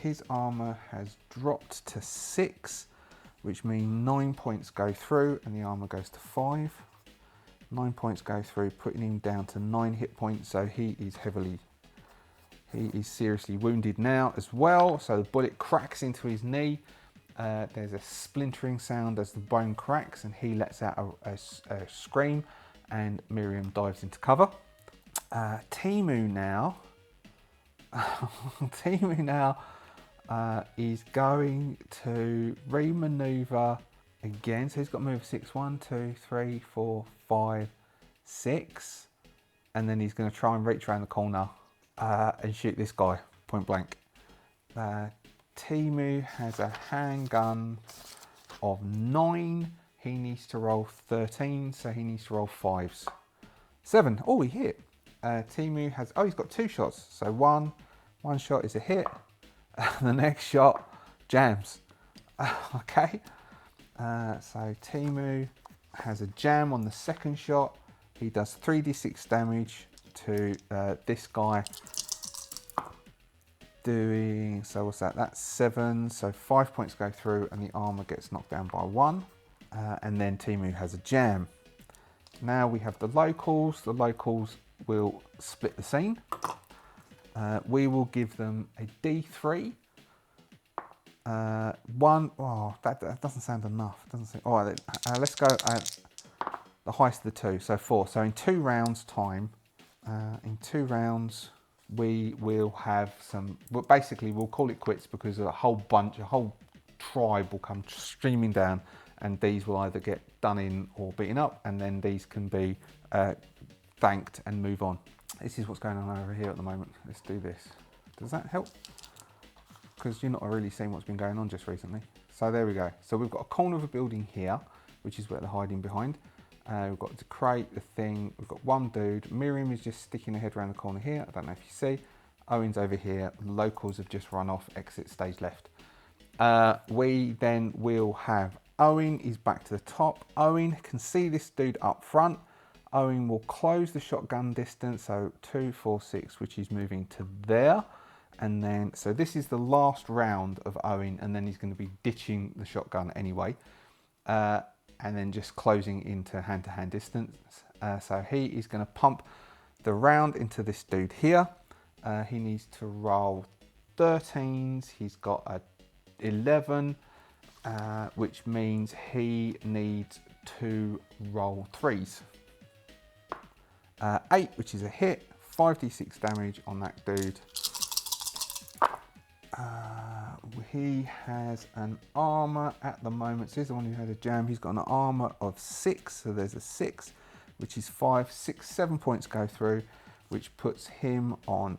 S1: His armor has dropped to 6, which means 9 points go through and the armor goes to 5. 9 points go through, putting him down to 9 hit points, so he is seriously wounded now as well. So the bullet cracks into his knee. There's a splintering sound as the bone cracks and he lets out a scream, and Miriam dives into cover. Timu now is going to re-maneuver again. So he's got move 6, 1, 2, 3, 4, 5, 6. And then he's going to try and reach around the corner and shoot this guy point blank. Timu has a handgun of 9. He needs to roll 13, so he needs to roll 5s. 7. Oh, he hit. Timu has, he's got 2 shots. So one shot is a hit. The next shot jams. Okay. So Timu has a jam on the second shot. He does 3d6 damage to this guy. So what's that? That's 7. So 5 points go through and the armor gets knocked down by 1. And then Timu has a jam. Now we have the locals. The locals will split the scene. We will give them a D3. 1. Oh, that doesn't sound enough. Doesn't seem. All right, let's go the highest of the 2. So 4. So in 2 rounds time, we will have some. Well, basically, we'll call it quits because a whole tribe will come streaming down, and these will either get done in or beaten up, and then these can be thanked and move on. This is what's going on over here at the moment. Let's do this. Does that help? Because you're not really seeing what's been going on just recently. So there we go. So we've got a corner of a building here, which is where they're hiding behind. We've got the crate, the thing. We've got one dude. Miriam is just sticking her head around the corner here. I don't know if you see. Owen's over here. The locals have just run off. Exit stage left. We then will have Owen is back to the top. Owen can see this dude up front. Owen will close the shotgun distance. So 2, 4, 6, which is moving to there. And then, so this is the last round of Owen, and then he's going to be ditching the shotgun anyway. And then just closing into hand-to-hand distance. So he is going to pump the round into this dude here. He needs to roll 13s. He's got a 11, which means he needs to roll 3s. 8, which is a hit. 5d6 damage on that dude. He has an armor at the moment. So he's the one who had a jam. He's got an armor of 6. So there's a 6, which is 5, 6, 7 points go through, which puts him on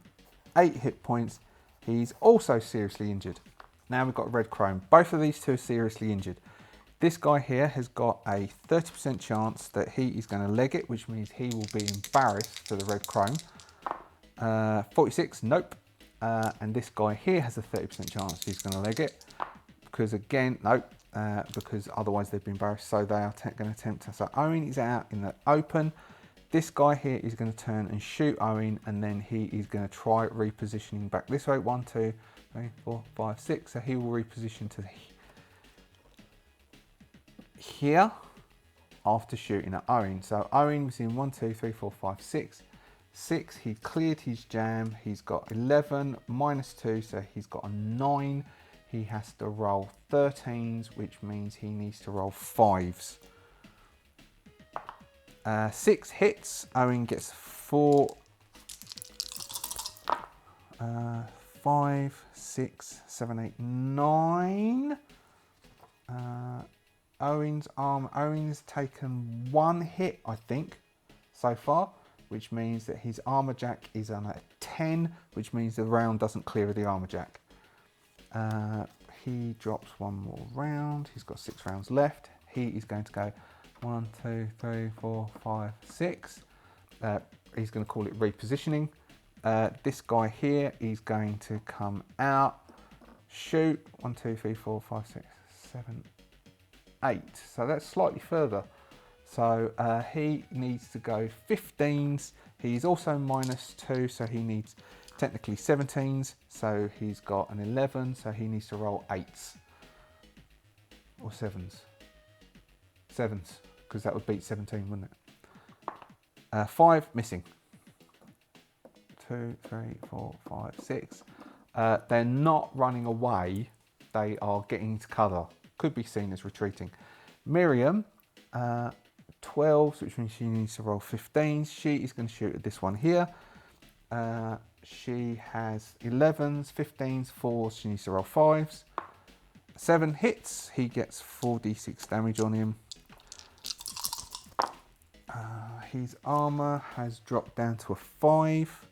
S1: 8 hit points. He's also seriously injured. Now we've got red chrome. Both of these two are seriously injured. This guy here has got a 30% chance that he is going to leg it, which means he will be embarrassed for the red chrome. 46, nope. And this guy here has a 30% chance he's going to leg it, because again, nope, because otherwise they'd be embarrassed. So they are going to attempt to. So Owen is out in the open. This guy here is going to turn and shoot Owen, and then he is going to try repositioning back this way. 1, 2, 3, 4, 5, 6. So he will reposition to here after shooting at Owen. So Owen was in 1, 2, 3, 4, 5, 6. 6, he cleared his jam. He's got 11 minus 2, so he's got a 9. He has to roll 13s, which means he needs to roll 5s. 6 hits. Owen gets 4, 5, 6, 7, 8, 9. Owen's taken 1 hit, I think, so far, which means that his armor jack is on a 10, which means the round doesn't clear the armor jack. He drops 1 more round. He's got 6 rounds left. He is going to go 1, 2, 3, 4, 5, 6. He's going to call it repositioning. This guy here is going to come out, shoot 1, 2, 3, 4, 5, 6, 7, 8. So that's slightly further. So he needs to go 15s. He's also minus 2, so he needs technically 17s, so he's got an 11, so he needs to roll 8s. Or 7s. 7s, because that would beat 17, wouldn't it? 5, missing. 2, 3, 4, 5, 6. They're not running away, they are getting into cover. Could be seen as retreating. Miriam, 12s, which means she needs to roll 15s. She is going to shoot at this one here. She has 11s, 15s, 4s, she needs to roll 5s. 7 hits, he gets 4d6 damage on him. His armour has dropped down to a 5,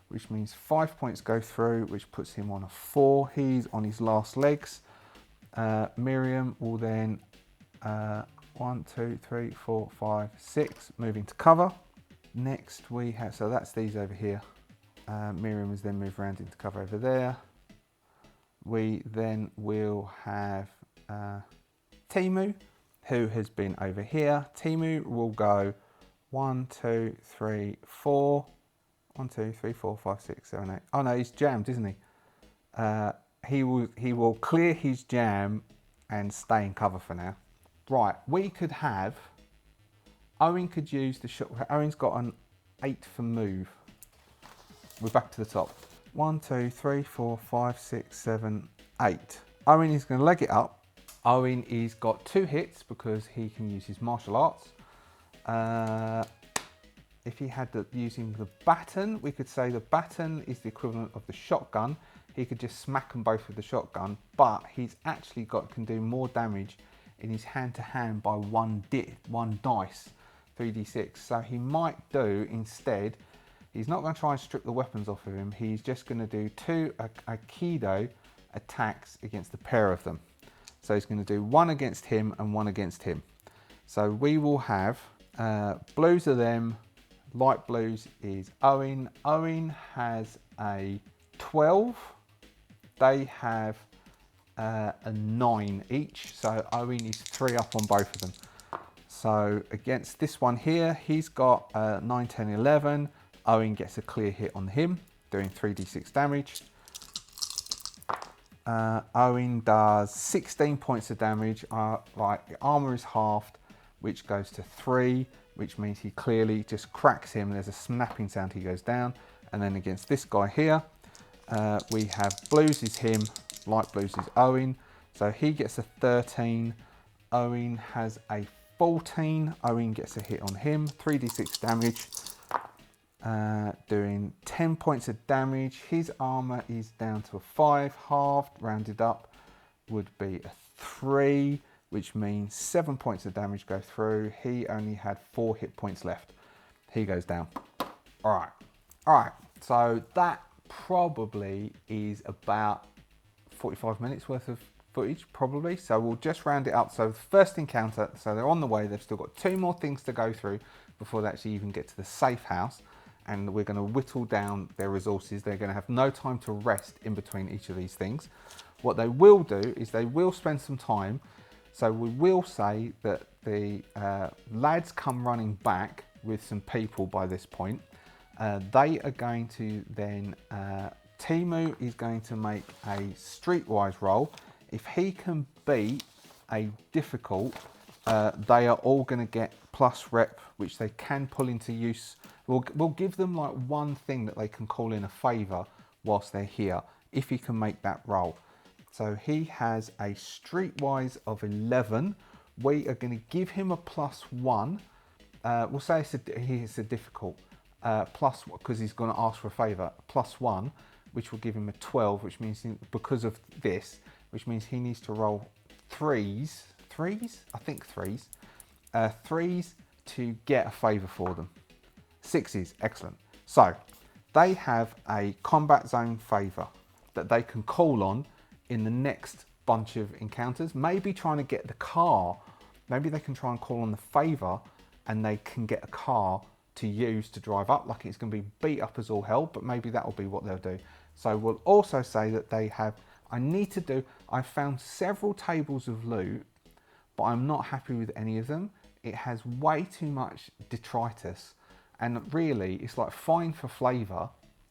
S1: which means 5 points go through, which puts him on a 4. He's on his last legs. Miriam will then 1, 2, 3, 4, 5, 6 move into cover. Next we have, so that's these over here. Miriam has then moved around into cover over there. We then will have Timu, who has been over here. Timu will go 1, 2, 3, 4. 1, 2, 3, 4, 5, 6, 7, 8. Oh no, he's jammed, isn't he? He will clear his jam and stay in cover for now. Right, we could have, Owen could use the shot. Owen's got an 8 for move. We're back to the top. 1, 2, 3, 4, 5, 6, 7, 8. Owen is going to leg it up. Owen is got 2 hits because he can use his martial arts. If he had using the baton, we could say the baton is the equivalent of the shotgun. He could just smack them both with the shotgun, but he's actually can do more damage in his hand-to-hand by one dice, 3d6. So he might do instead, he's not going to try and strip the weapons off of him. He's just going to do 2 Aikido attacks against the pair of them. So he's going to do 1 against him and 1 against him. So we will have blues are them, light blues is Owen. Owen has a 12. They have a 9 each. So Owen is 3 up on both of them. So against this one here, he's got 9, 10, 11. Owen gets a clear hit on him, doing 3d6 damage. Owen does 16 points of damage. Like the armor is halved, which goes to 3, which means he clearly just cracks him. There's a snapping sound, he goes down. And then against this guy here, we have blues is him, light blues is Owen. So he gets a 13. Owen has a 14. Owen gets a hit on him, 3d6 damage. Doing 10 points of damage. His armor is down to a 5, halved, rounded up would be a 3, which means 7 points of damage go through. He only had 4 hit points left. He goes down. All right. So that probably is about 45 minutes worth of footage, probably. So we'll just round it up. So the first encounter, so they're on the way. They've still got 2 more things to go through before they actually even get to the safe house. And we're going to whittle down their resources. They're going to have no time to rest in between each of these things. What they will do is they will spend some time. So we will say that the lads come running back with some people by this point. They are going to then, Timu is going to make a streetwise roll. If he can beat a difficult, they are all going to get plus rep, which they can pull into use. We'll give them like one thing that they can call in a favour whilst they're here, if he can make that roll. So he has a streetwise of 11. We are going to give him a +1. We'll say it's a difficult plus, because he's going to ask for a favour, +1, which will give him a 12, which means because of this, which means he needs to roll 3s. I think 3s. 3s to get a favour for them. 6s, excellent. So they have a combat zone favour that they can call on in the next bunch of encounters. Maybe trying to get the car, maybe they can try and call on the favour and they can get a car to use to drive up. Like it's going to be beat up as all hell, but maybe that will be what they'll do. So we'll also say that they have, I found several tables of loot, but I'm not happy with any of them. It has way too much detritus. And really, it's like fine for flavour,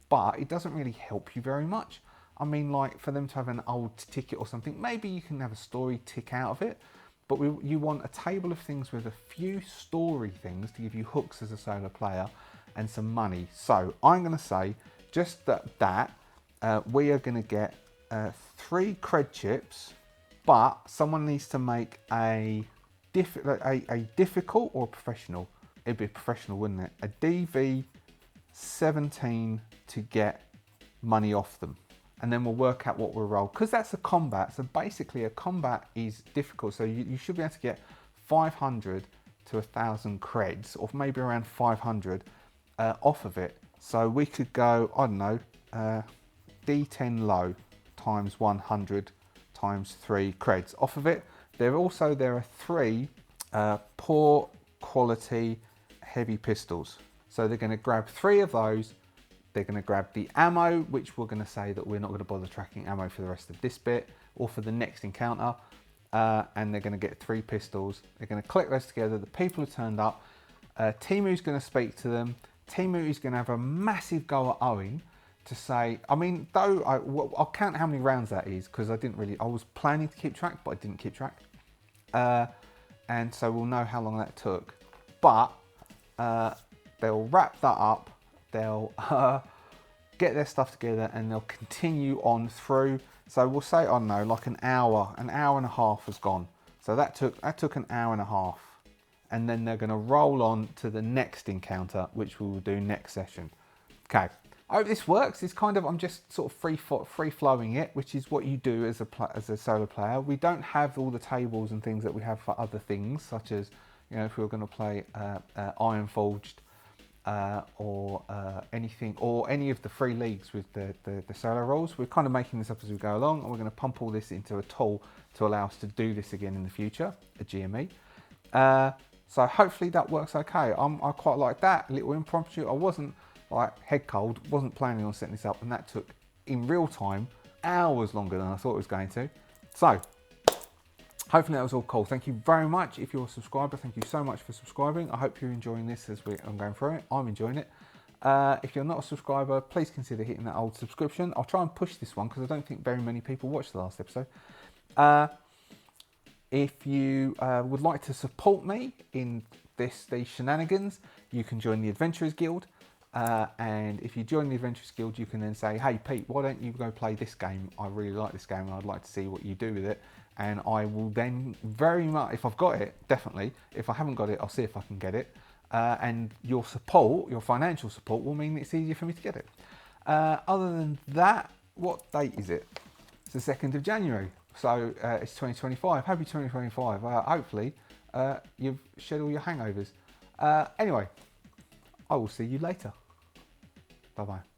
S1: but it doesn't really help you very much. I mean, like for them to have an old ticket or something, maybe you can have a story tick out of it, but you want a table of things with a few story things to give you hooks as a solo player and some money. So I'm going to say just that we are going to get 3 cred chips, but someone needs to make a difficult or a professional. It'd be a professional, wouldn't it? A DV17 to get money off them. And then we'll work out what we'll roll. Because that's a combat. So basically a combat is difficult. So you should be able to get 500 to 1,000 creds, or maybe around 500 off of it. So we could go, I don't know, D10 low times 100 times 3 creds off of it. There are 3 poor quality heavy pistols. So they're going to grab 3 of those. They're going to grab the ammo, which we're going to say that we're not going to bother tracking ammo for the rest of this bit or for the next encounter. And they're going to get 3 pistols. They're going to collect those together. The people who turned up. Timu's going to speak to them. Timu is going to have a massive go at Owen to say, I mean, though I'll count how many rounds that is, because I was planning to keep track, but I didn't keep track. And so we'll know how long that took. But they'll wrap that up. They'll get their stuff together and they'll continue on through. So we'll say, I don't know, like an hour and a half has gone. So that took an hour and a half. And then they're going to roll on to the next encounter, which we will do next session. Okay, I hope this works. It's kind of, I'm just sort of free flowing it, which is what you do as a solo player. We don't have all the tables and things that we have for other things, such as, you know, if we were going to play Ironforged or anything, or any of the free leagues with the solo roles. We're kind of making this up as we go along, and we're going to pump all this into a tool to allow us to do this again in the future, a GME. So hopefully that works okay. I quite like that, a little impromptu. I wasn't like head cold, wasn't planning on setting this up, and that took, in real time, hours longer than I thought it was going to. So hopefully that was all cool. Thank you very much. If you're a subscriber, thank you so much for subscribing. I hope you're enjoying this as I'm going through it. I'm enjoying it. If you're not a subscriber, please consider hitting that old subscription. I'll try and push this one because I don't think very many people watched the last episode. If you would like to support me in these shenanigans, you can join the Adventurers Guild. And if you join the Adventurers Guild, you can then say, hey Pete, why don't you go play this game? I really like this game and I'd like to see what you do with it. And I will then very much, if I've got it, definitely. If I haven't got it, I'll see if I can get it. And your support, your financial support, will mean it's easier for me to get it. Other than that, what date is it? It's the 2nd of January. So it's 2025. Happy 2025. Hopefully you've shed all your hangovers. Anyway, I will see you later. Bye-bye.